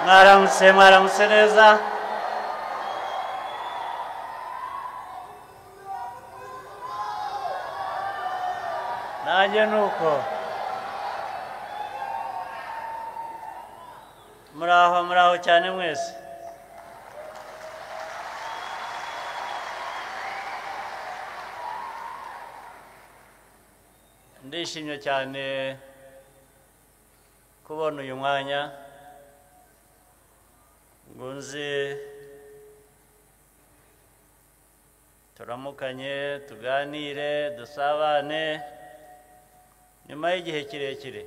mwaramutse neza nanjye nuko muraho cyane mwese ndishimye cyane kubona uyu mwanya ngo nze turamukanye tuganire dusabane nyuma y'igihe kirekire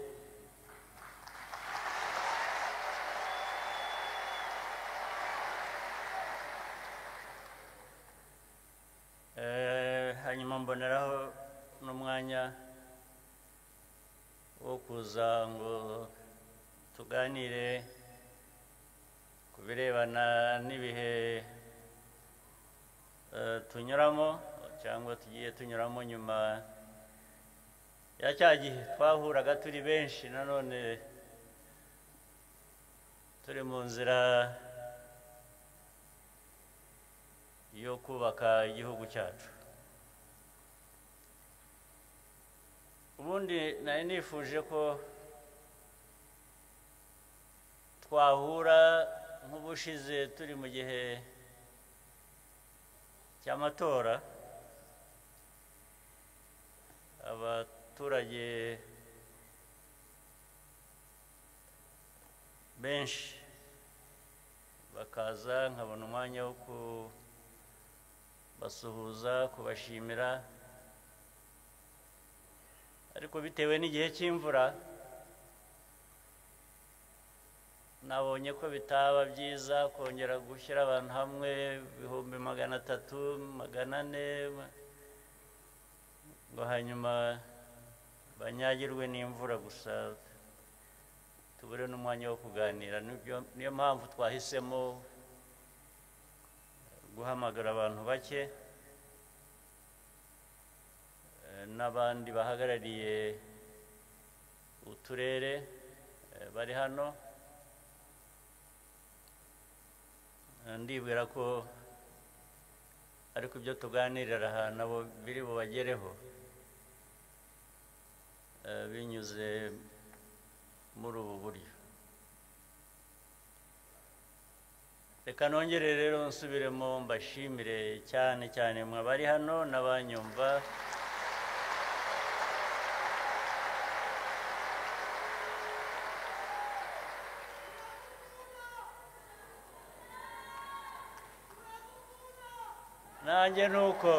hanyuma mboneraho n'umwanya wo kuza ngo tuganire ku birebana n'ibihe tunyuramo cyangwa tugiye tunyuramo nyuma ya cya gihe twahuraga turi benshi nanone turi mu nzira yo kubaka igihugu cyacu ubundi nari nifuje ko twahura nk'ubushize turi mu gihe cy'amatora abaturage benshi bakaza nkabona umwanya wo kubasuhuza kubashimira ariko bitewe n'igihe cy'imvura nabonye ko bitaba byiza kongera gushyira abantu hamwe 300 400 ngo hanyuma banyagirwe n'imvura gusa tubure n'umwanya wo kuganira niyo mpamvu twahisemo guhamagara abantu bake n'abandi bahagarariye uturere bari hano ndibwira ko ariko ibyo tuganirira aha nabo biri bubagereho binyuze muri ubu buryo reka nongere rero nsubiremo mbashimire cyane cyane mwe bari hano n'abanyumva nanjye nuko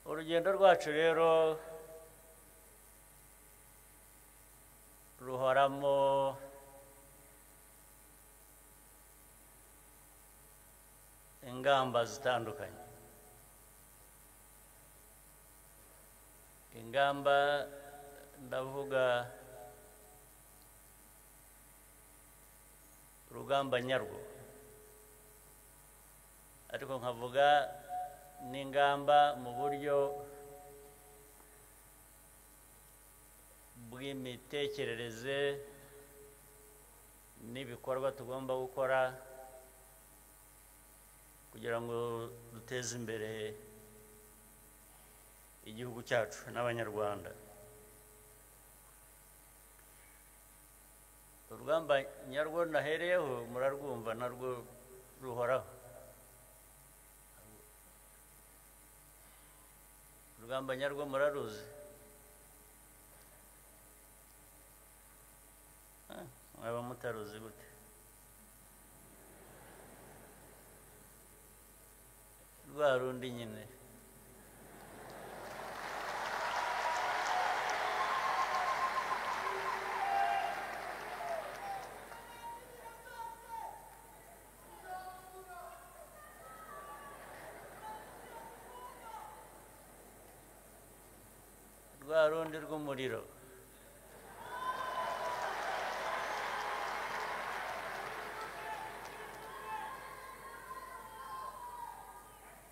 urugendo rwacu rero ruhoramo ingamba zitandukanye ingamba ndavuga urugamba nyarwo ariko nkavuga n'ingamba mu buryo bw'imitekerereze n'ibikorwa tugomba gukora kugira ngo duteze imbere igihugu cyacu n'abanyarwanda urugamba nyarwo nahereyeho murarwumva narwo ruhoraho urugamba nyarwo muraruzi mwaba mutaruzi gute rwa rundi nyine rwa rundi rw'umuriro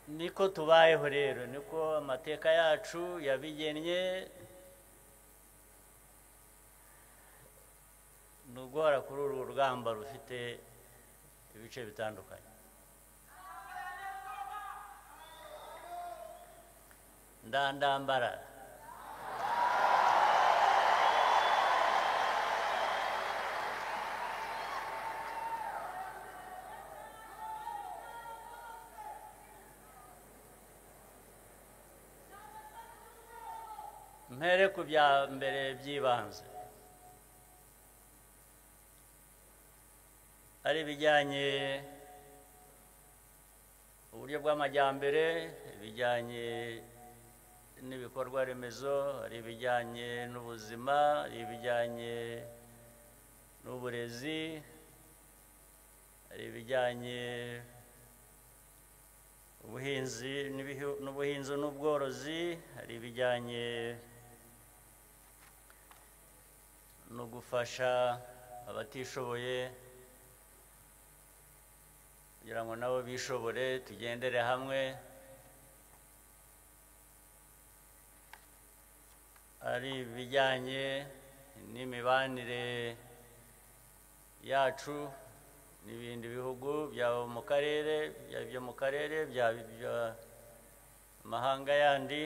niko tubayeho rero, niko amateka yacu yabigennye. Ni uguhora kuri uru rugamba rufite ibice bitandukanye. Ndandambara mpere ku bya mbere by'ibanze, ari ibijyanye uburyo bw'amajyambere, ibijyanye n'ibikorwa remezo, ari ibijyanye n'ubuzima, ari ibijyanye n'uburezi, ari ibijyanye n'ubuhinzi n'ubworozi, hari ibijyanye no gufasha abatishoboye kugira ngo nabo bishobore, tugendere hamwe. Ari ibijyanye n'imibanire yacu n'ibindi bihugu byaba mu karere, byaba ibyo mu karere, byaba iby'amahanga yandi.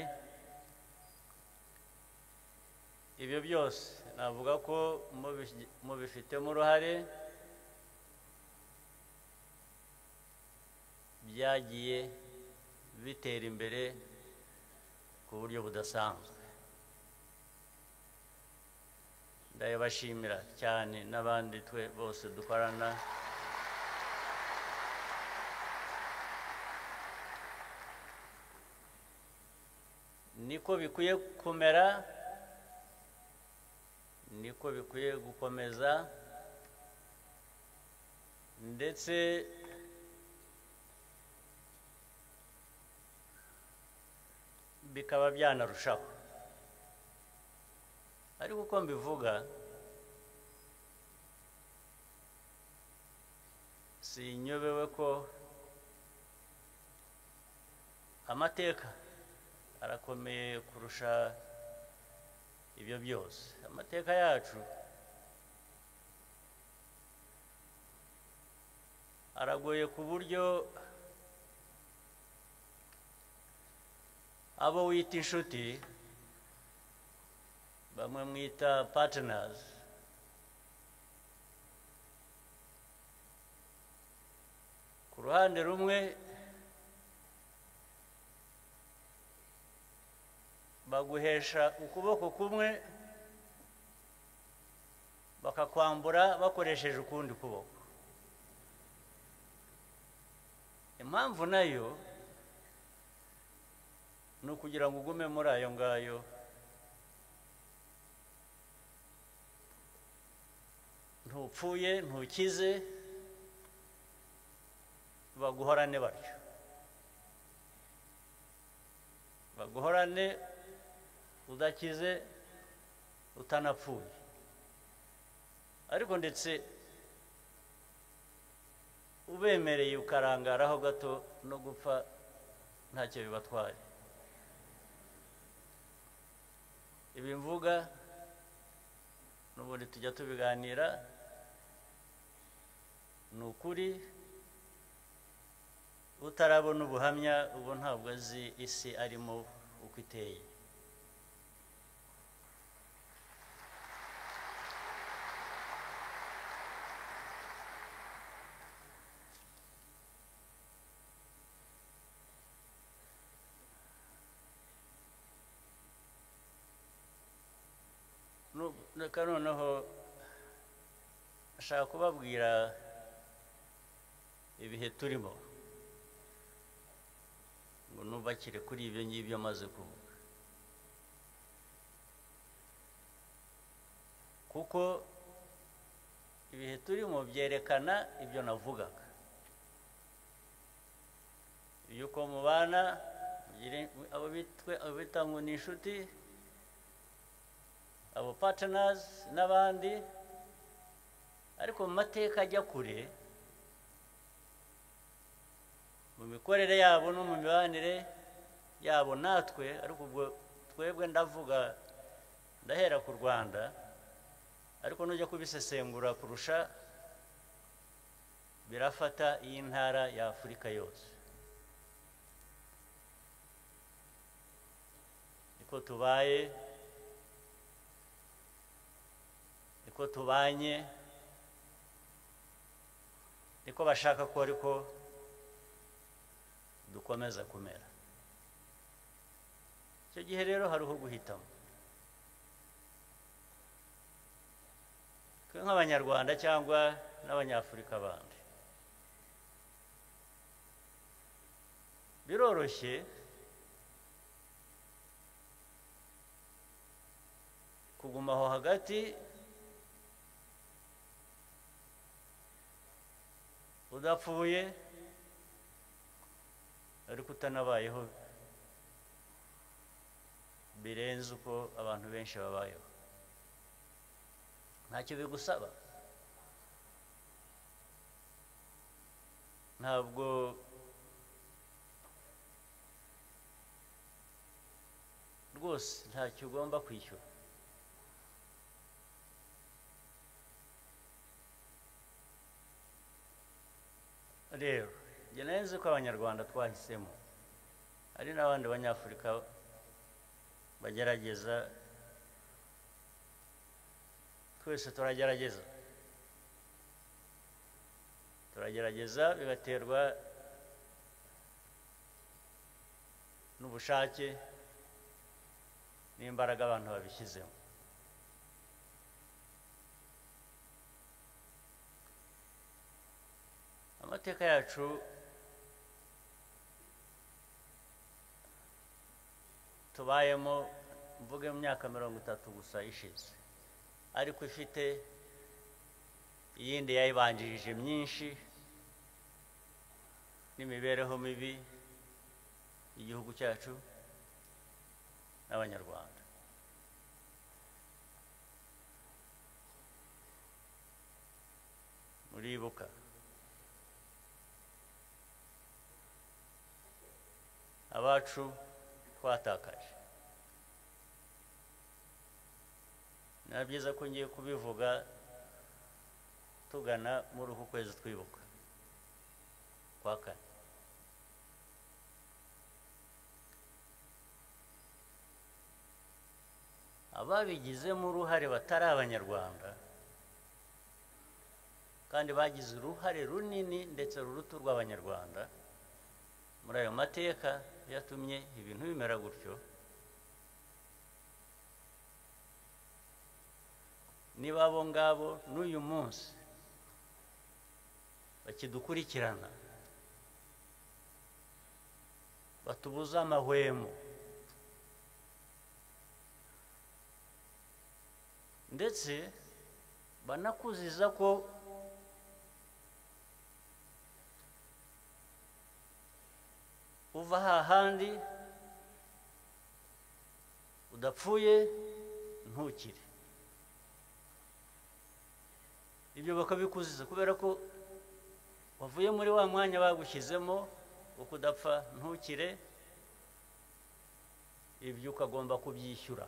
Ibyo byose navuga ko mubifitemo uruhare, byagiye bitera imbere ku buryo budasanzwe. Ndabashimira cyane n'abandi twe bose dukorana. Niko bikwiye kumera, niko bikwiye gukomeza, ndetse bikaba byanarushaho. Ariko uko mbivuga, sinyobewe ko amateka arakomeye kurusha ibyo byose. Amateka yacu aragoye ku buryo abo wita inshuti, bamwe mwita partners, ku ruhande rumwe baguhesha ukuboko kumwe, bakakwambura bakoresheje ukundi kuboko. Impamvu nayo ni ukugira ngo ugume muri ayo ngayo, ntupfuye ntukize, baguhorane batyo, baguhorane udakize utanapfuye. Ariko ndetse ubemereye ukarangaraho gato no gupfa ntacyo bibatwaye. Ibi mvuga n'ubundi tujya tubiganira, ni ukuri. Utarabona ubuhamya ubu ntabwo azi isi arimo uko iteye. Reka noneho ashaka kubabwira ibihe turimo, ngo nubakire kuri ibyo ngibyo maze kuvuga, kuko ibihe turimo byerekana ibyo navugaga, yuko mubana abo bita ngo ni inshuti, abo partners n'abandi. Ariko mu mateka ajya kure mu mikorere yabo no mu mibanire yabo natwe, ariko ubwo twebwe ndavuga ndahera ku Rwanda, ariko nujya kubisesengura kurusha birafata iyi ntara ya Afurika yose. Niko tubaye, niko tubanye, niko bashaka ko ariko dukomeza kumera. Icyo gihe rero hariho guhitamo. Twe nk'Abanyarwanda cyangwa n'Abanyafurika bandi, biroroshye kuguma aho hagati udapfuye ariko utanabayeho birenze uko abantu benshi babayeho. Ntacyo bigusaba, ntabwo rwose ntacyo ugomba kwishyura. Rero njye nzi ko Abanyarwanda twahisemo, hari n'abandi Banyafurika bagerageza, twese turagerageza bigaterwa n'ubushake n'imbaraga abantu babishyizemo. Amateka yacu tubayemo, mvuge mu myaka 30 gusa ishize, ariko ifite iyindi yayibanjirije myinshi n'imibereho mibi y'igihugu cyacu n'Abanyarwanda. Muribuka abacu twatakaje. Ni byiza ko ngiye kubivuga tugana muri uku kwezi twibuka kwa kane. Ababigizemo uruhare batari Abanyarwanda kandi bagize uruhare runini ndetse ruruta urw'Abanyarwanda muri ayo mateka yatumye ibintu bimera gutyo, niba abo ngabo n'uyu munsi bakidukurikirana batubuza amahwemo, ndetse banakuziza ko uva hahandi udapfuye ntukire, ibyo bakabikuziza kubera ko wavuye muri wa mwanya bagushyizemo wo kudapfa ntukire, ibyo ukagomba kubyishyura.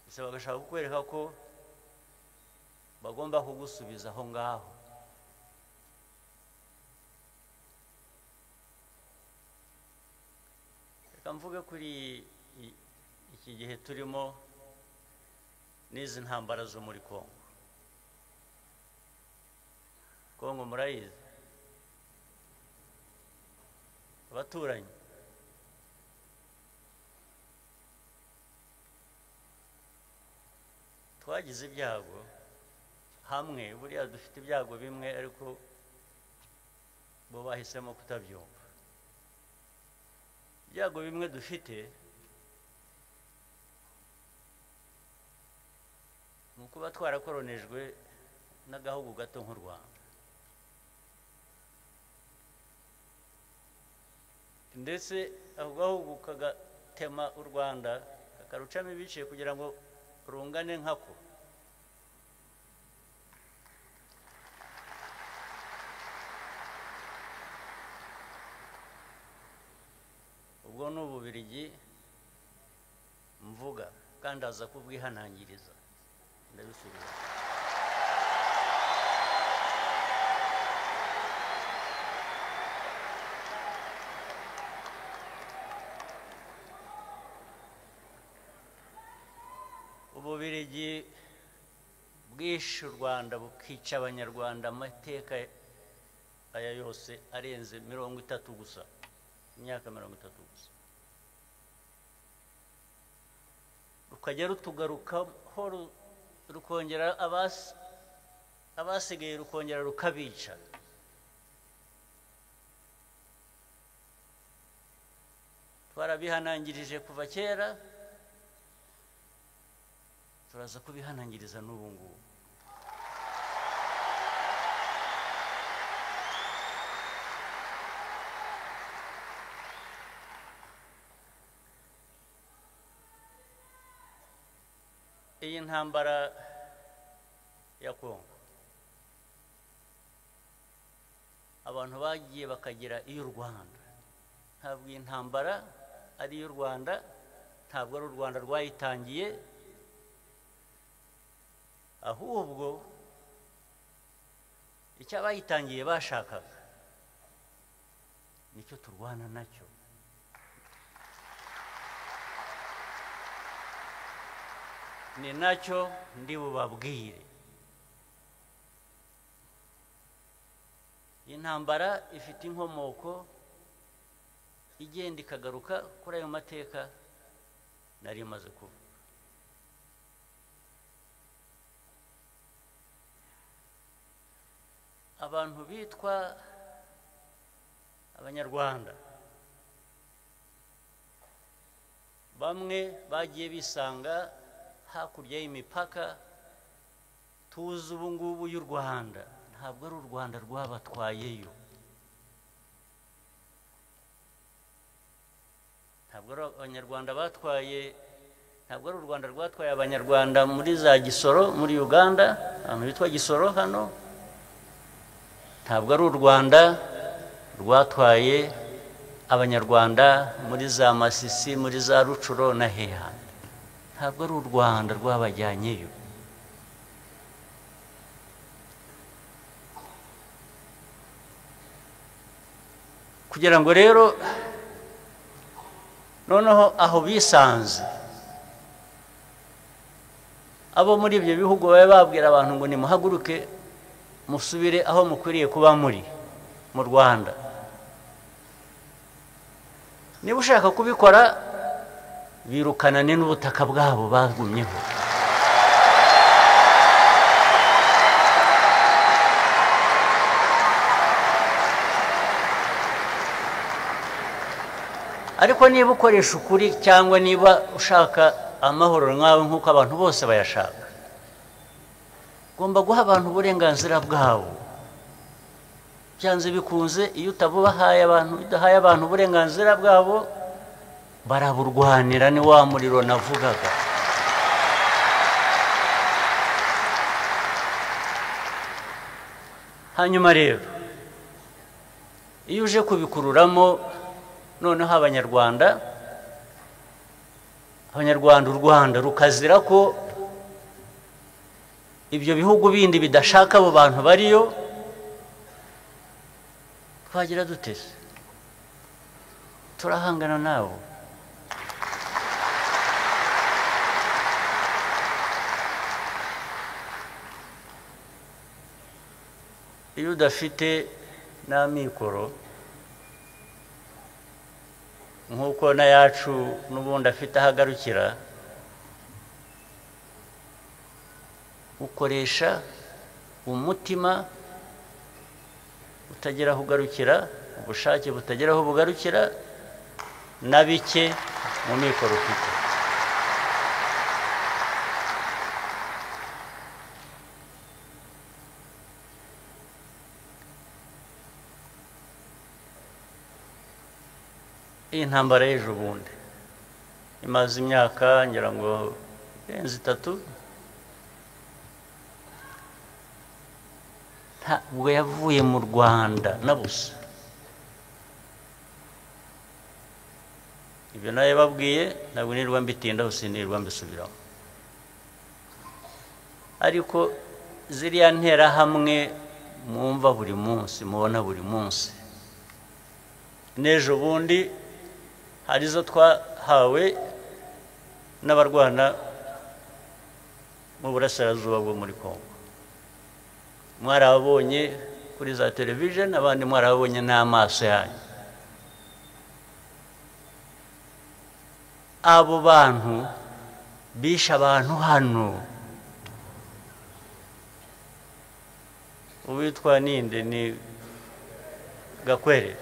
Ese bagashaka kukwereka ko bagomba kugusubiza aho ngaho. Reka mvuge kuri iki gihe turimo n'izi ntambara zo muri Kongo. Kongo murayizi, abaturanyi. Twagize ibyago hamwe, buriya dufite ibyago bimwe ariko bo bahisemo kutabyumva. Ibyago bimwe dufite ni ukuba twarakoronejwe n'agahugu gato nk'u Rwanda, ndetse ako gahugu kagatema u Rwanda kakarucamo ibice kugira ngo rungane nkako. ubwo ni Ububiligi mvuga kandi aza kubwihanangiriza ndabisubiza. Ububiligi bwishe u Rwanda bukica abanyarwanda amateka aya yose arenze 30 gusa, imyaka 30 gusa, rukajya rutugarukaho rukongera abasigaye rukongera rukabica. Twarabihanangirije kuva kera, turaza kubihanangiriza n'ubu ngubu. Iyi ntambara ya Kongo abantu bagiye bakagira iy'u Rwanda, ntabwo iyi ntambara ari iy'u Rwanda, ntabwo ari u Rwanda rwayitangiye, ahubwo icyo abayitangiye bashakaga nicyo turwana nacyo. Ni nacyo ndi bubabwire. Intambara ifite inkomoko igenda ikagaruka kuri ayo mateka nari maze kuvuga. Abantu bitwa Abanyarwanda bamwe bagiye bisanga hakurya y'imipaka tuzi ubu ngubu y'u Rwanda, ntabwo ari u Rwanda rwabatwayeyo, ntabwo ari Abanyarwanda batwaye, ntabwo ari u Rwanda rwatwaye Abanyarwanda muri za Gisoro muri Uganda, ahantu bitwa Gisoro hano, ntabwo ari u Rwanda rwatwaye Abanyarwanda muri za Masisi muri za Rucuro na Heha, ntabwo ari u Rwanda rwabajyanyeyo. Kugira ngo rero noneho aho bisanze abo muri ibyo bihugu babe babwira abantu ngo nimuhaguruke musubire aho mukwiriye kuba muri mu Rwanda, niba ushaka kubikora birukanane n'ubutaka bwabo bagumyeho. Ariko niba ukoresha ukuri cyangwa niba ushaka amahoro nkawe nk'uko abantu bose bayashaka, ugomba guha abantu uburenganzira bwabo. Byanze bikunze iyo utabuhaye abantu, udahaye abantu uburenganzira bwabo, baraburwanira. Ni wa muriro navugaga. Hanyuma rero iyo uje kubikururamo noneho Abanyarwanda u Rwanda rukazira ko ibyo bihugu bindi bidashaka abo bantu bariyo, twagira dutese turahangana nabo. Iyo udafite n'amikoro nk'uko na yacu n'ubundi afite ahagarukira, ukoresha umutima utagira aho ugarukira, ubushake butagira aho bugarukira, na bike mu mikoro ufite. Iyi ntambara y'ejo bundi imaze imyaka ngira ngo irenze 3, ntabwo yavuye mu Rwanda na busa. ibyo naye babwiye ntabwo nirwa mbitindaho sinirwa mbisubiraho ariko ziriya ntera hamwe mwumva buri munsi mubona buri munsi n'ejo bundi hari zo twahawe n'abarwana mu burasirazuba bwo muri Kongo mwarabonye kuri za television abandi mwarabonye n'amaso yanyu abo bantu bisha abantu hano uwitwa ninde ni Gakwerere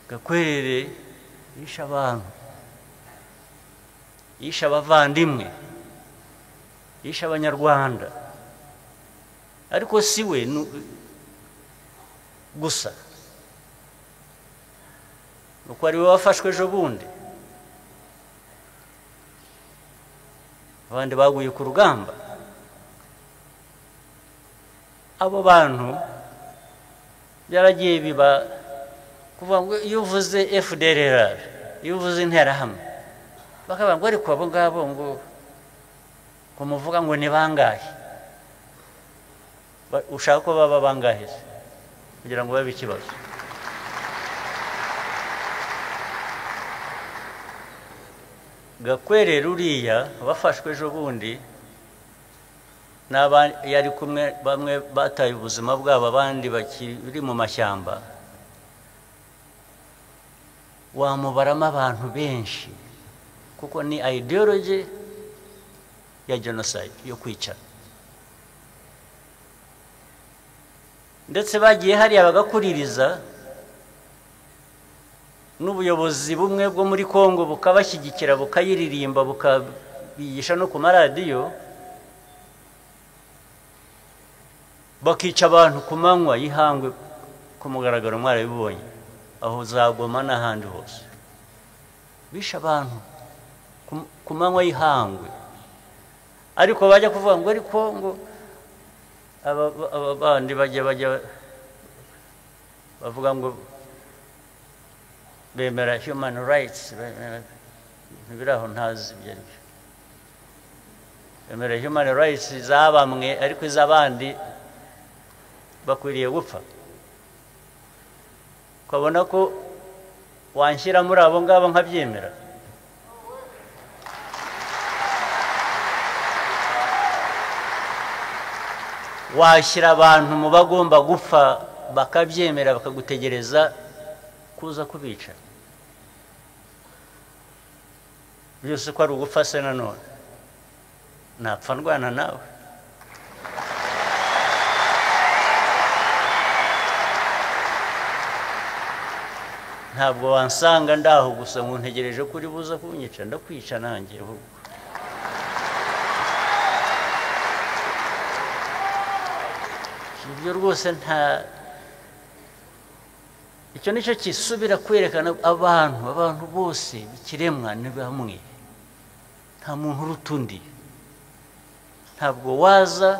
Gakwerere yisha abantu yisha abavandimwe yisha abanyarwanda ariko siwe gusa nuko ari we wafashwe ejo bundi abandi baguye ku rugamba abo bantu byaragiye biba kuvuga ngo iyo uvuze FDLR iyo uvuze interahamwe bakavuga ngo ariko abo ngabo ngo muvuga ngo ni bangahe ushaka ko baba bangahe kugira ngo babe ikibazo Gakwerere uriya bafashwe ejo bundi yari kumwe bamwe bataye ubuzima bwabo abandi bakiri mu mashyamba wamubaramo abantu benshi kuko ni ideology ya genocide yo kwica ndetse bagiye hariya bagakuririza n'ubuyobozi bumwe bwo muri Kongo bukabashyigikira bukayiririmba bukabigisha no ku maradiyo bakica abantu ku manywa y'ihangwe ku mugaragaro mwarabibonye aho zagoma n'ahandi hose bisha abantu ku manywa y'ihangwe ariko bajya kuvuga ngo ariko ngo aba bandi bajya bavuga ngo bemera human rights biraho ntazi ibyo ari byo bemera human rights zabamwe ariko izabandi bakwiriye gupfa ukabona ko wanshyira muri abo ngabo nkabyemera washyira abantu mu bagomba gupfa bakabyemera bakagutegereza kuza kubica byose ko ari ugupfa se nanone napfa ndwana nawe ntabwo wansanga ndaho gusa ngo ntegereje kuri buza kunyica ndakwica nanjye ahubwo ibyo rwose icyo nicyo kisubira kwerekana abantu bose ikiremwa ni bamwe nta muntu uruta undi ntabwo waza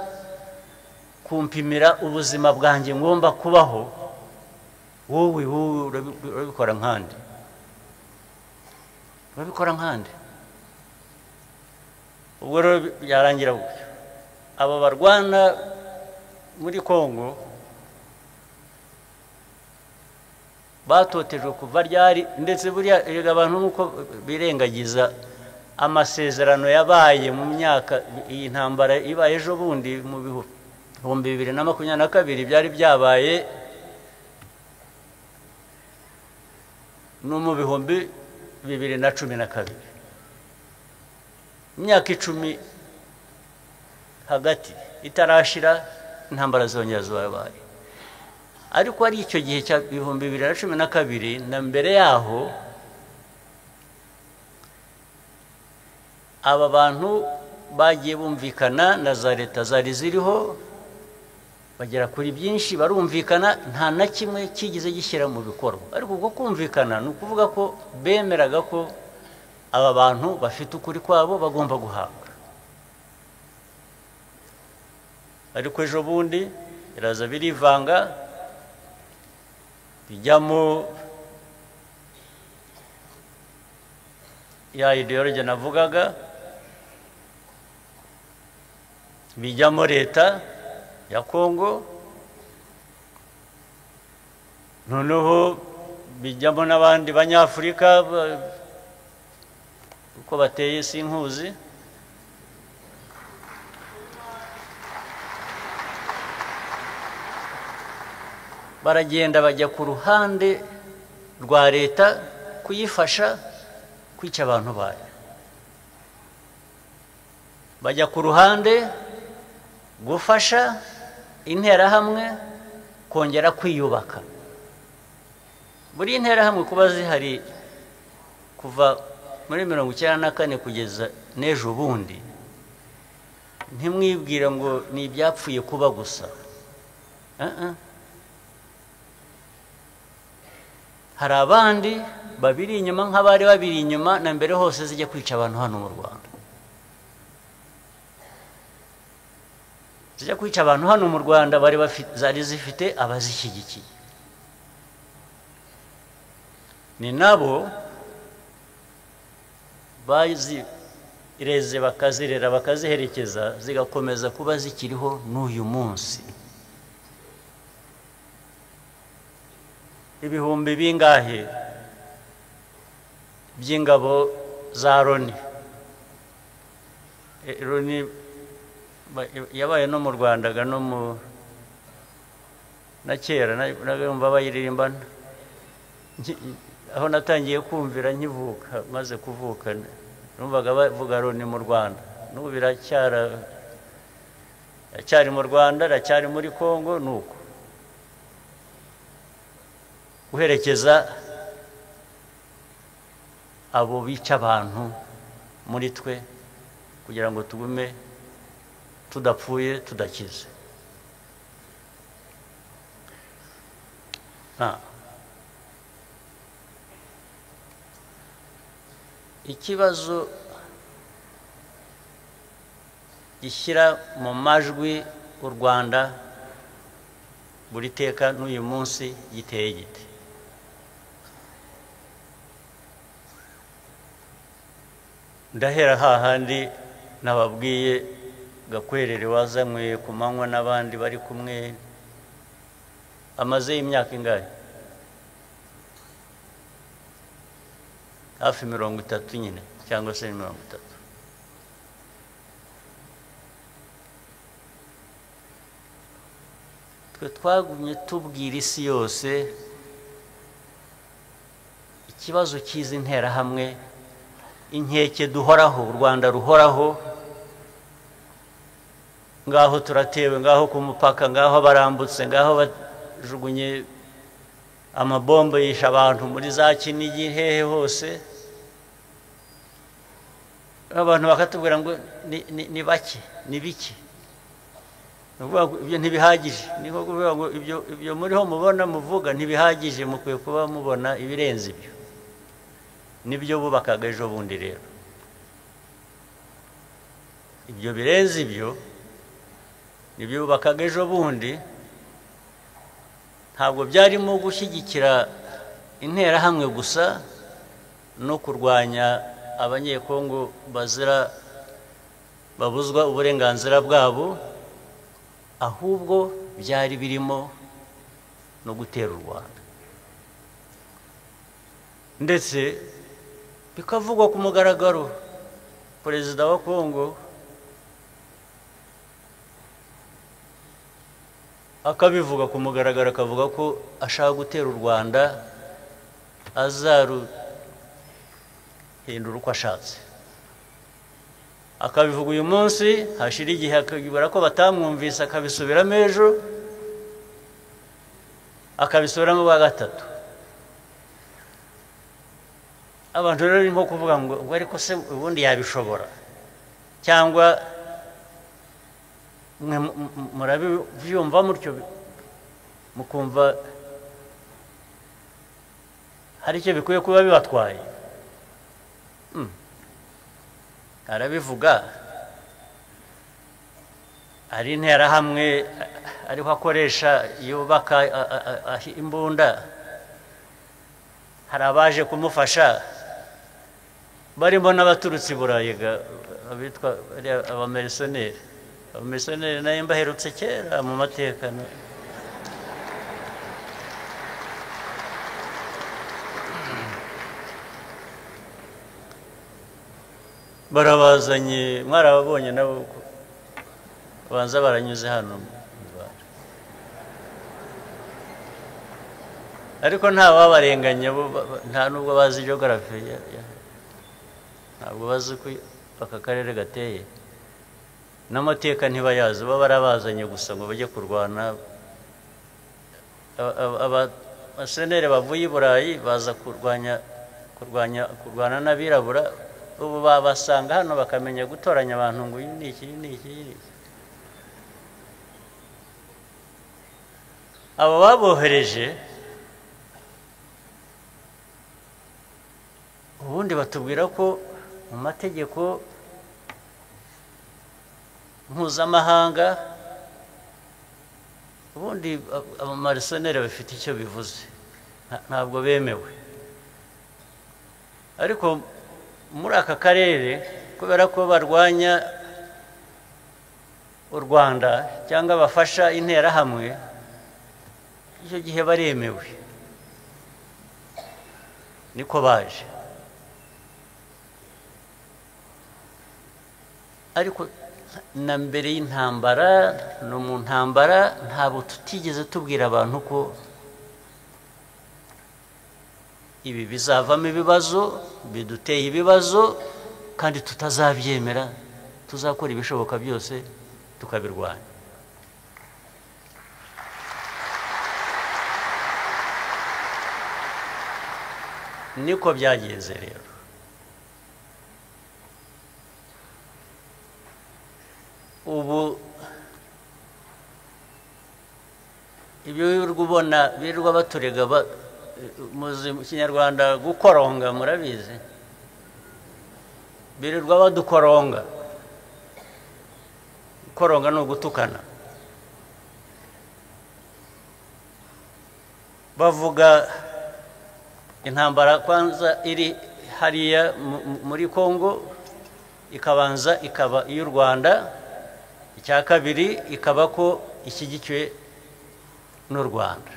kumpimira ubuzima bwanjye ngomba kubaho wowe urabikora nkandi ubwo rero byarangira gutyo abo barwana muri Kongo batotejwe kuva ryari ndetse buriya abantu nuko birengagiza amasezerano yabaye mu myaka iyi ntambara ibaye ejo bundi mu 2022 byari byabaye no mu 2012 imyaka 10 hagati itarashira intambara zongera zabaye ariko ari icyo gihe cya 2012 na mbere yaho aba bantu bagiye bumvikana na za leta zari ziriho bagera kuri byinshi barumvikana nta na kimwe kigize gishyira mu bikorwa ariko ubwo kumvikana ni ukuvuga ko bemeraga ko aba bantu bafite ukuri kwabo bagomba guhabwa ariko ejo bundi iraza birivanga bijyamo ya ideology navugaga, bijyamo leta ya Kongo, noneho bijyamo n'abandi banyafurika uko bateye sinkuzi, baragenda bajya ku ruhande rwa leta kuyifasha kwica abantu bayo, bajya ku ruhande gufasha interahamwe kongera kwiyubaka. Buri interahamwe kuba zihari kuva muri 1994 kugeza n'ejo bundi, ntimwibwira ngo ni ibyapfuye kuba gusa. Hari abandi babiri inyuma nk'abari babiri inyuma na mbere hose zijya kwica abantu hano mu Rwanda, zijya kwica abantu hano mu Rwanda zari zifite abazishyigikiye, ni nabo bazireze bakazirera bakaziherekeza zigakomeza kuba zikiriho n'uyu munsi. Ibihumbi bingahe by'ingabo za Loni yabaye no mu Rwanda no na kera nagomba bayiririmba, aho natangiye kumvira nkivuka, maze kuvuka numvaga bavuga Loni mu Rwanda, n'ubu biracyari mu Rwanda, racyari muri Kongo, nuko guherekeza abo bica abantu muri twe kugira ngo tugume tudapfuye tudakize. Ikibazo gishyira mu majwi u Rwanda buri teka n'uyu munsi giteye gite? Ndahera hahandi nababwiye Gakwerere wazanywe ku manywa n'abandi bari kumwe, amaze imyaka ingahe? Hafi 30 nyine cyangwa se 30. Twe twagumye tubwira isi yose ikibazo cy'izi nterahamwe, inkeke duhoraho, u Rwanda ruhoraho, ngaho turatewe, ngaho ku mupaka, ngaho barambutse, ngaho bajugunye amabombe yisha abantu muri za Kinigi, hehe hose. Abantu bakatubwira ngo ni bake, ni biki, ibyo ntibihagije. Niko kuvuga ngo ibyo muriho mubona muvuga ntibihagije, mukwiye kuba mubona ibirenze ibyo. Nibyo bubakaga ejo bundi rero. Ibyo birenze ibyo nibyo bubakaga ejo bundi, ntabwo byarimo gushyigikira interahamwe gusa no kurwanya abanyekongo babuzwa uburenganzira bwabo, ahubwo byari birimo no gutera u Rwanda, ndetse bikavugwa ku mugaragaro. Perezida wa Kongo akabivuga ku mugaragaro, akavuga ko ashaka gutera u Rwanda, azaruhindura uko ashatse. Akabivuga uyu munsi, hashira igihe akabibara ko batamwumvise, akabisubiramo ejo, akabisubiramo bwa gatatu. Abantu rero nko kuvuga ngo ariko se ubundi yabishobora, cyangwa murabyumva mutyo mukumva hari icyo bikwiye kuba bibatwaye. Arabivuga ari interahamwe ariho akoresha yubaka imbunda hari abaje kumufasha barimo n'abaturutse i Burayi abitwa abamisiyoneri nayo mbaherutse kera mu mateka barabazanye mwarababonye nabo banza baranyuze hano ariko nta babarenganya nta nubwo bazi geography ntabwo bazi ko aka karere gateye n'amateka ntibayazi baba barabazanye gusa ngo bajye kurwana abasenere bavuye i Burayi baza kurwana n'abirabura ubu babasanga hano bakamenya gutoranya abantu ngo iyi ni iki abo babohereje ubundi batubwira ko mu mategeko mpuzamahanga ubundi abamarisoneri bafite icyo bivuze ntabwo bemewe ariko muri aka karere kubera ko barwanya u Rwanda cyangwa bafasha interahamwe icyo gihe baremewe niko baje ariko na mbere y'intambara no mu ntambara ntabwo tutigeze tubwira abantu ko ibi bizavamo ibibazo biduteye ibibazo kandi tutazabyemera tuzakora ibishoboka byose tukabirwanya niko byagenze rero ubu ibyo wirirwa ubona birirwa baturega muzi mu kinyarwanda gukoronga murabizi birirwa badukoronga gukoronga ni ugutukana bavuga intambara kwanza iri hariya muri Kongo ikabanza ikaba iy'u Rwanda icya kabiri ikaba ko ishyigikiwe n'u Rwanda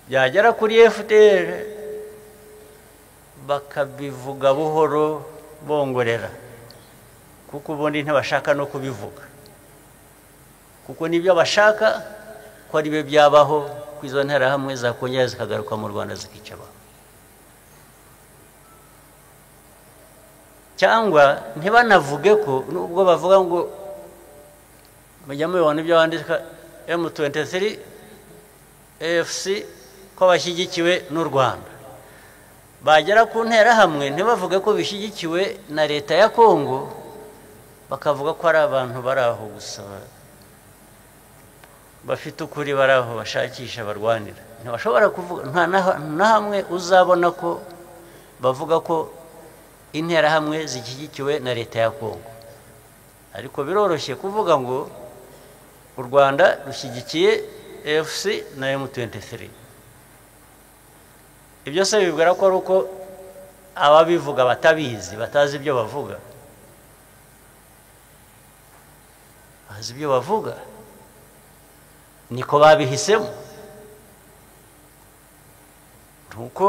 byagera kuri FDR bakabivuga buhoro bongorera kuko ubundi ntibashaka no kubivuga kuko nibyo bashaka ko ari byo byabaho ku izo nterahamwe zakongera zikagaruka mu Rwanda zikica abantu cyangwa ntibanavuge ko nubwo bavuga ngo mujya mubibona ibyo bandika M23 AFC ko bashyigikiwe n'u Rwanda bagera ku nterahamwe ntibavuge ko bishyigikiwe na leta ya Kongo bakavuga ko ari abantu bari aho gusa bafite ukuri bari aho bashakisha barwanira ntibashobora kuvuga nta hamwe uzabona ko bavuga ko interahamwe zishyigikiwe na leta ya Kongo ariko biroroshye kuvuga ngo u Rwanda rushyigikiye AFC na M23 ibyo se bibwira ko ari uko ababivuga batabizi batazi ibyo bavuga bazi ibyo bavuga niko babihisemo nuko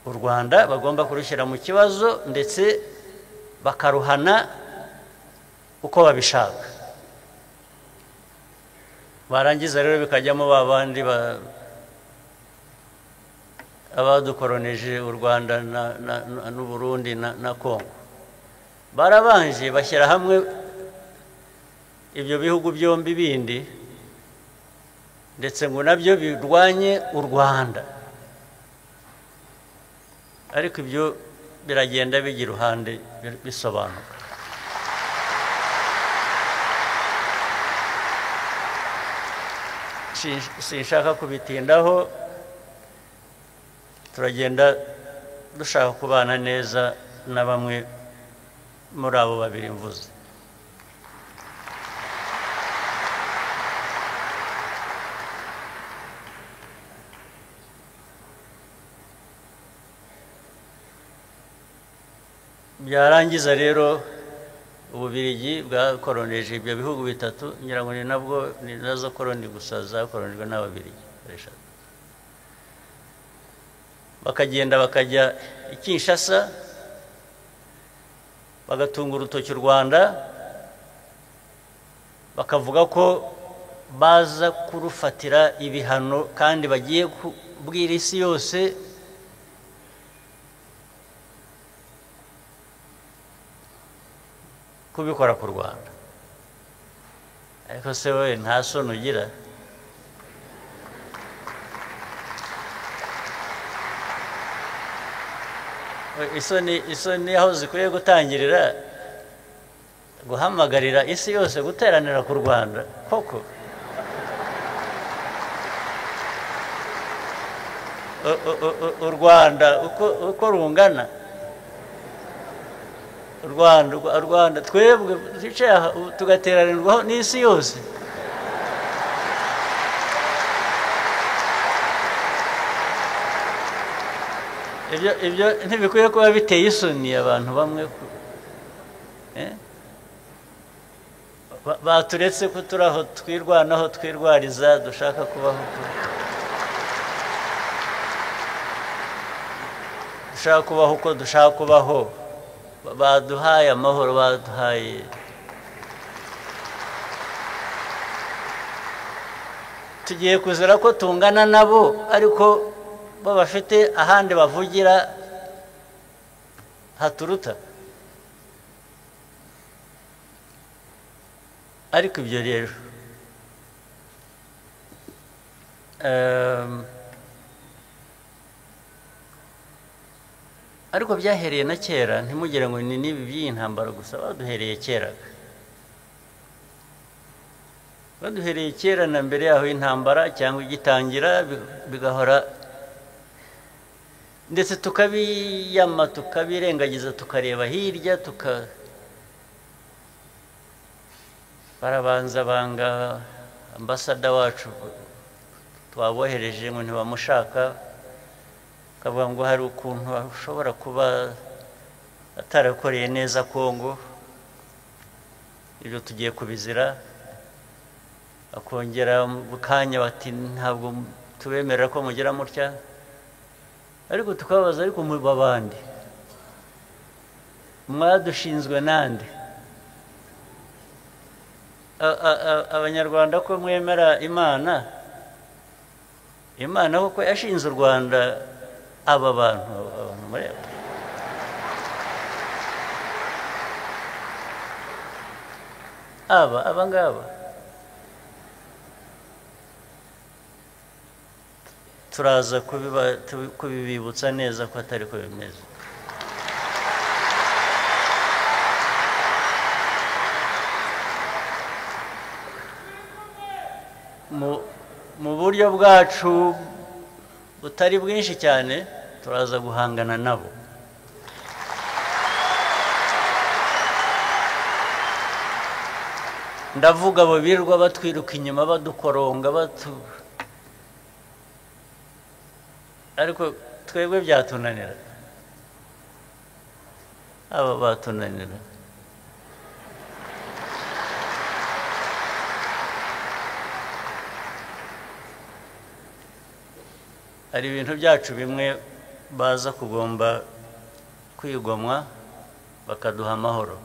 u Rwanda bagomba kurushyira mu kibazo ndetse bakaruhana uko babishaka barangiza rero bikajyamo babandi abadukoroneje u Rwanda n'u Burundi na Kongo barabanje bashyira hamwe ibyo bihugu byombi bindi ndetse ngo nabyo birwanye u Rwanda ariko ibyo biragenda bigira uruhande bisobanuka sinshaka kubitindaho turagenda dushaka kubana neza na bamwe muri abo babiri mvuze byarangiza rero Ububiligi bwakoroneje ibyo bihugu bitatu ngira ngo ni nabwo ni nazo koloni gusa zakoronijwe n'Ababiligi eshatu bakagenda bakajya i Kinshasa bagatunga urutoki u Rwanda bakavuga ko baza kurufatira ibihano kandi bagiye kubwira isi yose kubikora ku Rwanda ariko se wowe nta soni ugira isoni aho zikwiye gutangirira guhamagarira isi yose guteranira ku Rwanda koko u Rwanda uko rungana u Rwanda twebwe twicaye aha tugateranirwaho n'isi yose ibyo ntibikwiye kuba biteye isoni abantu bamwe baturetse ko turi aho twirwanaho twirwariza dushaka kubaho uko dushaka kubaho baduhaye amahoro baduhaye tugiye kuzira ko tungana nabo ariko bo bafite ahandi bavugira haturuta ariko ibyo rero ariko byahereye na kera ntimugire ngo ni n'ibi by'iyi ntambara gusa baduhereye kera baduhereye kera na mbere yaho y'intambara cyangwa igitangira bigahora ndetse tukabiyama tukabirengagiza tukareba hirya barabanza banga ambasada wacu twabohereje ngo ntibamushaka kavuga ngo hari ukuntu ashobora kuba atarakoreye neza Kongo ibyo tugiye kubizira akongera mu kanya bati ntabwo tubemerera ko mugira mutya ariko tukabaza ariko mu babandi mwadushinzwe nande abanyarwanda ko mwemera Imana koko yashinze u Rwanda aba bantu mureba aba ngaba turaza kubibibutsa neza ko atari ko bimeze mu buryo bwacu butari bwinshi cyane turaza guhangana nabo ndavuga abo birirwa batwiruka inyuma badukoronga ariko twebwe byatunanira aba batunanira hari ibintu byacu bimwe baza kugomba kwigomwa bakaduha amahoro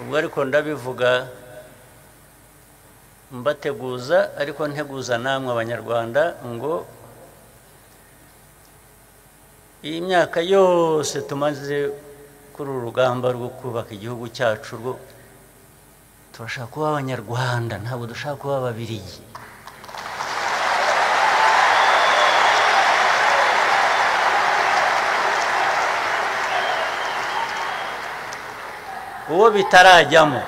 ubwo ariko ndabivuga mbateguza ariko nteguza namwe abanyarwanda ngo iyi myaka yose tumaze kuri urugamba rwo kubaka igihugu cyacu rwo turashaka kuba abanyarwanda ntabwo dushaka kuba ababiligi uwo bitarajyamo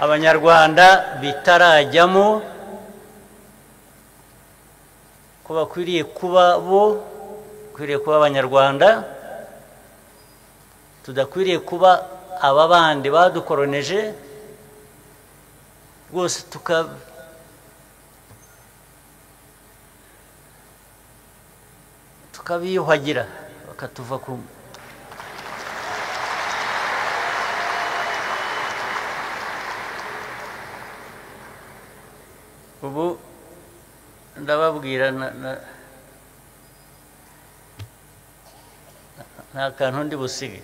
abanyarwanda bitarajyamo ko bakwiriye kuba bo bakwiriye kuba abanyarwanda tudakwiriye kuba aba bandi badukoroneje rwose tukabiyuhagira bakatuva ku ubu ndababwira nta kantu ndi busige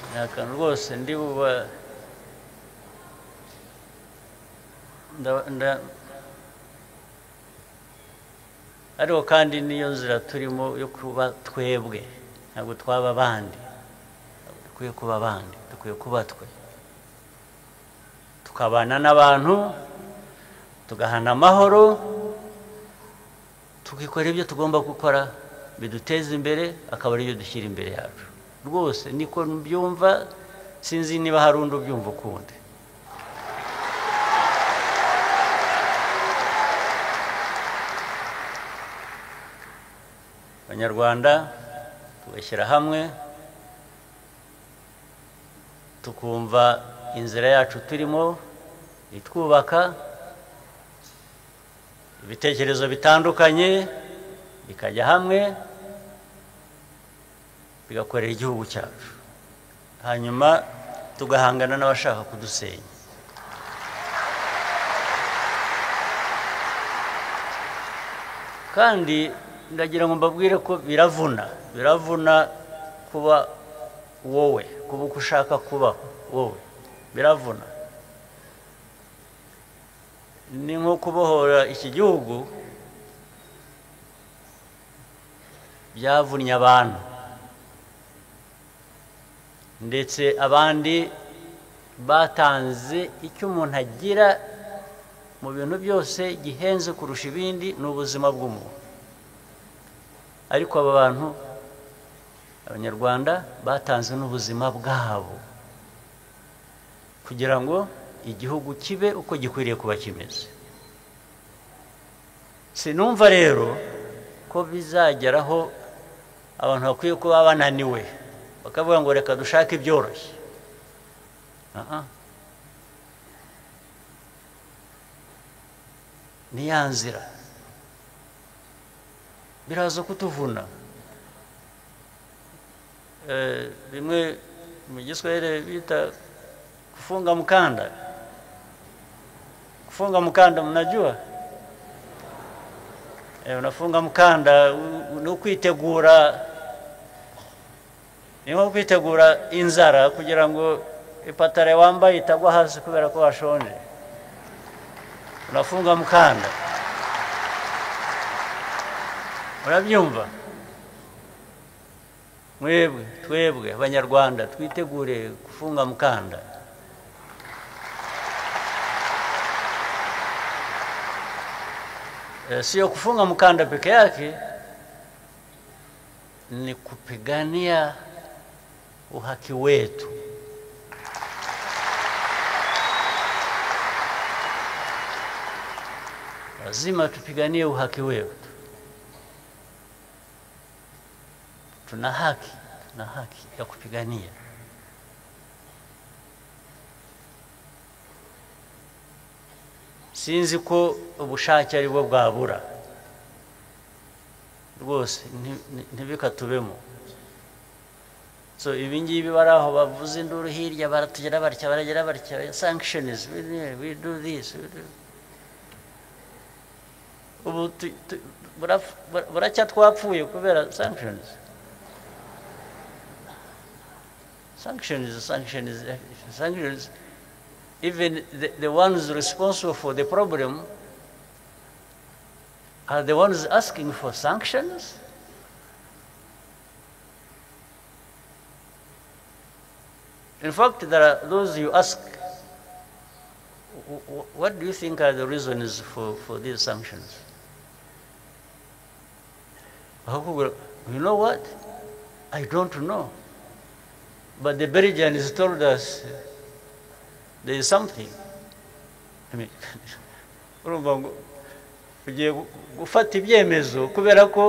nta kantu rwose ndi buba ariko kandi niyo nzira turimo yo kuba twebwe ntabwo twaba abandi dukwiye kuba abandi dukwiye kuba twe tukabana n'abantu tugahana amahoro tukikora ibyo tugomba gukora biduteza imbere akaba ari byo dushyira imbere yacu rwose niko mbyumva sinzi niba hari undi ubyumva ukundi abanyarwanda tugashyira hamwe tukumva inzira yacu turimo itwubaka ibitekerezo bitandukanye bikajya hamwe bigakorera igihugu cyacu hanyuma tugahangana n'abashaka kudusenya kandi ndagira ngo mbabwire ko biravuna kuba wowe kuba uko ushaka kubaho wowe biravuna ni nko kubohora iki gihugu byavunnye abantu ndetse abandi batanze icyo umuntu agira mu bintu byose gihenze kurusha ibindi ni ubuzima bw'umuntu ariko aba bantu abanyarwanda batanze n'ubuzima bwabo kugira ngo igihugu kibe uko gikwiriye kuba kimeze sinumva rero ko bizageraho abantu bakwiye kuba bananiwe bakavuga ngo reka dushake ibyoroshye ni ya nzira biraza kutuvuna bimwe mu giswahili bita kufunga mkanda mnajua unafunga mkanda ni ukwitegura inzara kugira ngo ipatare wambaye itagwa hasi kubera ko washonje unafunga mkanda murabyumva twebwe abanyarwanda twitegure kufunga mkanda sio kufunga mkanda peke yake ni kupigania uhaki wetu lazima tupiganie uhaki wetu tuna haki ya kupigania sinzi ko ubushake ari bwo bwabura rwose ntibikatubemo so ibingibi baraho bavuze induru hirya baratugera barya sanctions we do this ubu buracya twapfuye kubera sanctions even the ones responsible for the problem are the ones asking for sanctions. In fact, there are those you ask, what do you think are the reasons for these sanctions? You know what? I don't know. But the Belgians told us there is something. I mean, ugiye gufata ibyemezo kubera ko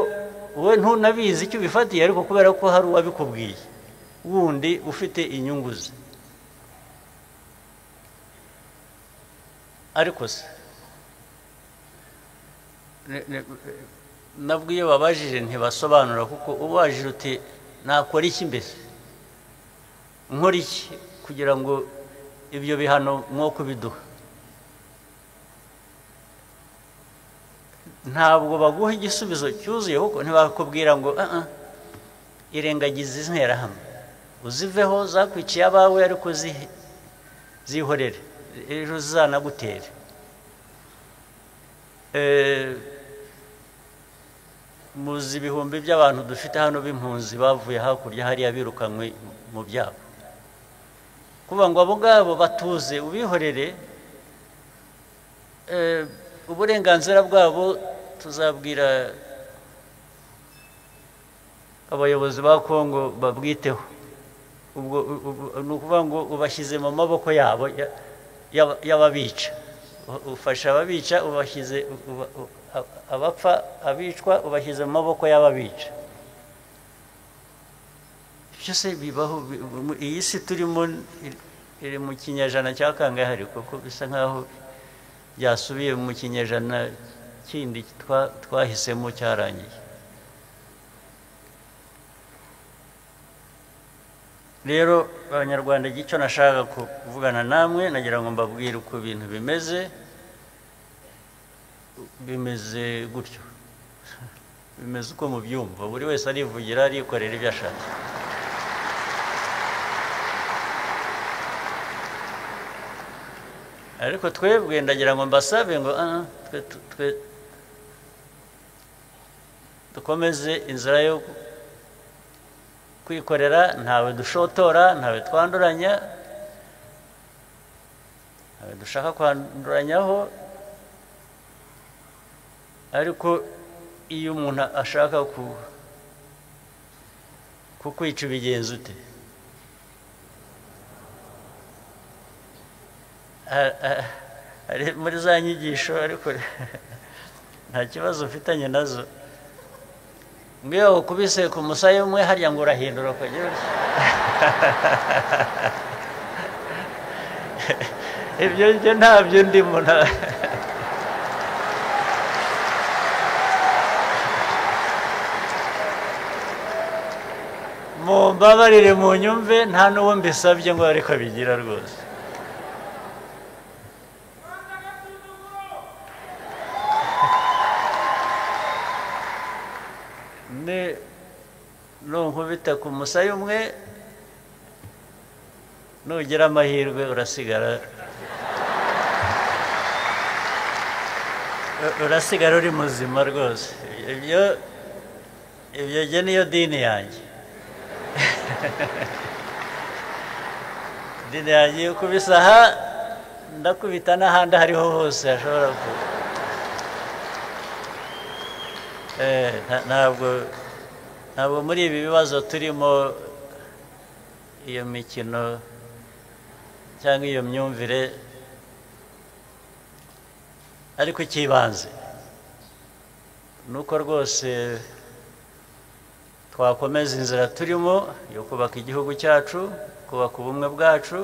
wowe ntunabizi icyo ubifatiye ariko kubera ko hari uwabikubwiye wundi ufite inyungu ze ariko se nabwo iyo babajije ntibasobanura kuko ubajije uti nakora iki mbese nkora iki kugira ngo ibyo bihano mwo kubiduha ntabwo baguha igisubizo cyuzuye kuko ntibakubwira ngo irengagiza interahamwe uziveho zakwiciye abawe ariko zihorere ejo zizanagutere muzi ibihumbi by'abantu dufite hano b'impunzi bavuye hakurya hariya birukanywe mu byabo kuvuga ngo abo ngabo batuze ubihorere uburenganzira bwabo tuzabwira abayobozi ba Kongo babwiteho ubwo ni ukuvuga ngo ubashyize mu maboko yabo y'ababica ufasha ababica ubashyize abapfa abicwa ubashyize mu maboko y'ababica byose bibaho iyi si turimo iri mu kinyejana cya kangahe kuko bisa nkaho byasubiye mu kinyejana kindi twahisemo cyarangiye rero abanyarwanda icyo nashaka kuvugana namwe nagira ngo mbabwire uko ibintu bimeze gutyo bimeze uko mubyumva buri wese arivugira arikorera ibyo ashaka ariko twebwe ndagira ngo mbasabe ngo twe dukomeze inzira yo kwikorera ntawe dushotora ntawe twanduranya ntawe dushaka kwanduranyaho ariko iyo umuntu ashaka kukwica ubigenza ute ari muri za nyigisho ariko nta kibazo ufitanye nazo ngiyo ukubise ku musaya umwe harya ngo urahindura ukagira ibyo njye ntabyo ndimo mumbabarire mu nyumve nta n'uwo mbisabye ngo ariko bigira rwose nunkubita ku musaya umwe nugira amahirwe urasigara uri muzima rwose ibyo jye niyo dini yanjye dini yanjye ukubise aha ndakubita n'ahandi hariho hose hashobora ntabwo muri ibi bibazo turimo iyo mikino cyangwa iyo myumvire ariko ikibanze ni uko rwose twakomeza inzira turimo yo kubaka igihugu cyacu kubaka ubumwe bwacu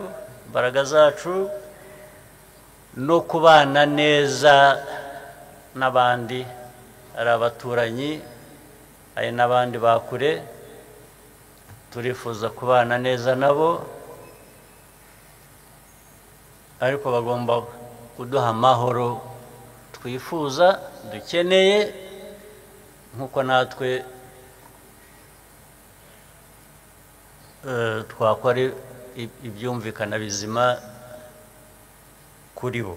imbaraga zacu no kubana neza n'abandi ari abaturanyi hari n'abandi bakure turifuza kubana neza nabo ariko bagomba kuduha amahoro twifuza dukeneye nk'uko natwe twakora ibyumvikana bizima kuri bo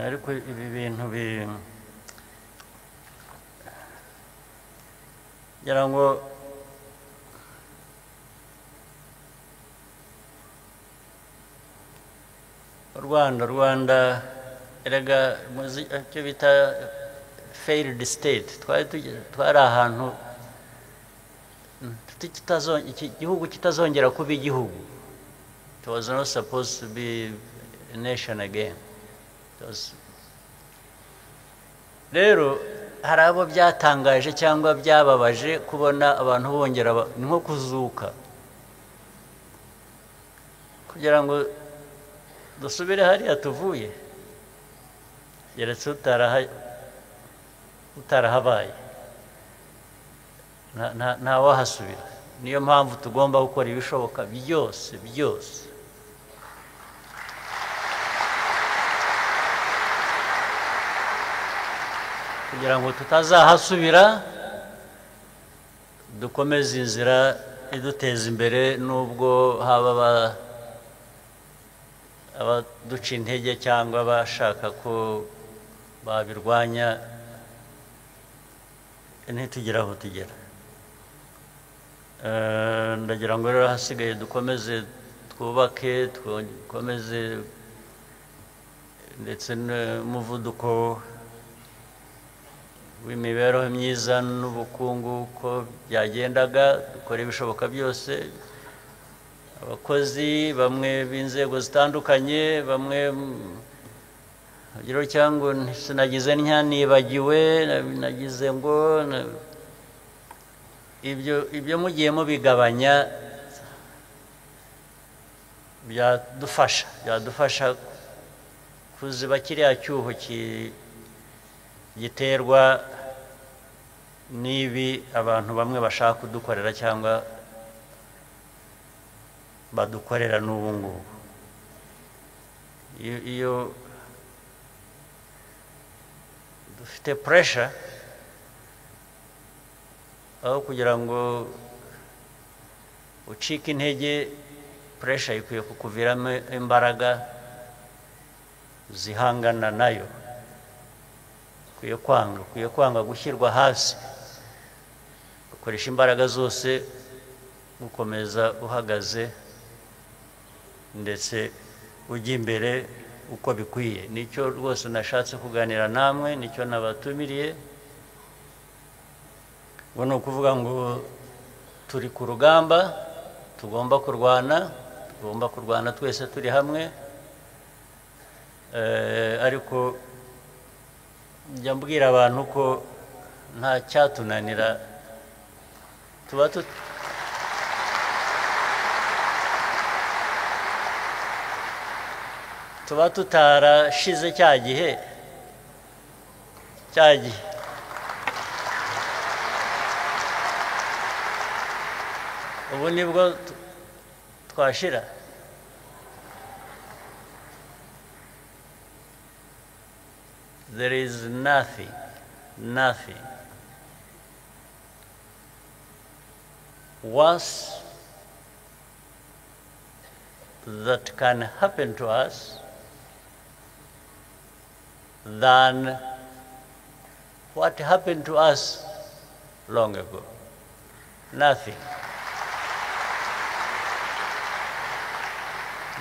ariko ibi bintu ngira ngo Rwanda erega icyo bita failed state twari ahantu igihugu kitazongera kuba igihugu. It was not supposed to be a nation again. Rero hari abo byatangaje cyangwa byababaje kubona abantu bongera ni nko kuzuka kugira ngo dusubire hariya tuvuye yeretse utarahabaye nta wahasubira. Niyo mpamvu tugomba gukora ibishoboka byose kugira ngo tutazahasubira, dukomeze inzira iduteza imbere, nubwo haba abaduca intege cyangwa bashaka ko babirwanya, ntitugire aho tugera. Ndagira ngo rero hasigaye dukomeze twubake, dukomeze ndetse n'umuvuduko w'imibereho myiza n'ubukungu uko byagendaga, dukora ibishoboka byose. Abakozi bamwe b'inzego zitandukanye, bamwe cyangwa sinagize nibagiwe nagize ngo ibyo mugiye mubigabanya byadufasha kuziba kiriya cyuho giterwa n'ibi abantu bamwe bashaka kudukorera cyangwa badukorera n'ubu ngubu. Iyo dufite pressure, aho kugira ngo ucike intege, pressure ikwiye kukuviramo imbaraga zihangana nayo. Ukwiye kwanga gushyirwa hasi, ukoresha imbaraga zose gukomeza uhagaze ndetse ujya imbere uko bikwiye. Nicyo rwose nashatse kuganira namwe, nicyo nabatumiriye. Ngo ni ukuvuga ngo turi ku rugamba, tugomba kurwana twese turi hamwe. Ariko njya mbwira abantu ko nta cyatunanira, tuba tutarashize cya gihe ubu nibwo twashira. There is nothing worse that can happen to us than what happened to us long ago. Nothing.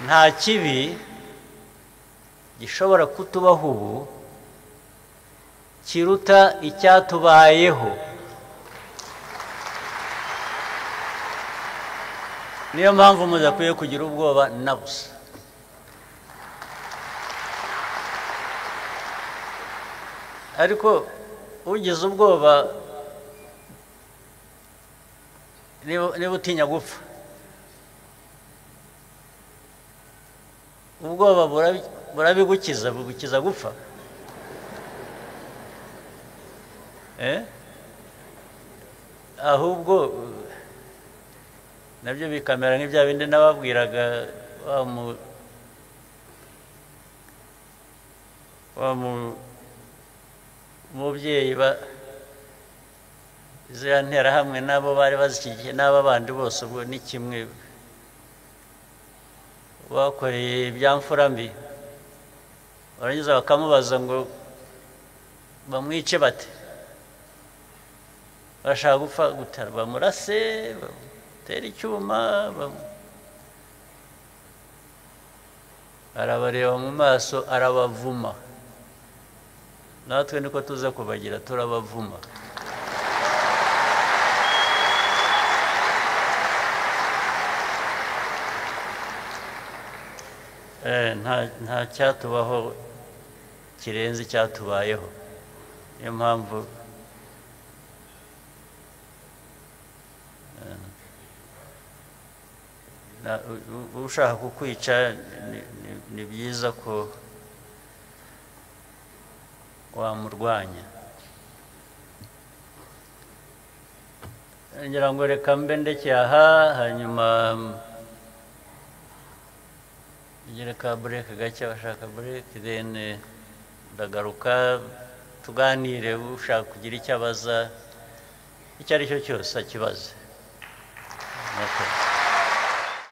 Nta kibi gishobora kutubaho ubu kiruta icyatubayeho. Niyo mpamvu mudakwiye kugira ubwoba na busa. Ariko ugize ubwoba niba utinya gupfa, ubwoba burabigukiza, bugukiza gupfa. Ahubwo nabyo bikamera nk'ibya bindi nababwiraga wa mubyeyi ziriya nterahamwe nabo bari bazishyigikiye n'aba bandi bose, ubwo ni kimwe. Bakoreye ibyamfura mbi, barangiza bakamubaza ngo bamwice bate, bashaka gupfa gutera, bamurase, bamutera icyuma, arabareba mu maso, arabavuma. Natwe niko tuza kubagira, turabavuma. nta cyatubaho kirenze icyatubayeho. Niyo mpamvu ushaka kukwica ni byiza ko wamurwanya. ngira ngo reka mbe ndekeye aha, hanyuma ngire ka break gake, abashaka break then ndagaruka tuganire, ushaka kugira icyo abaza icyo ari cyo cyose akibaze. Okay.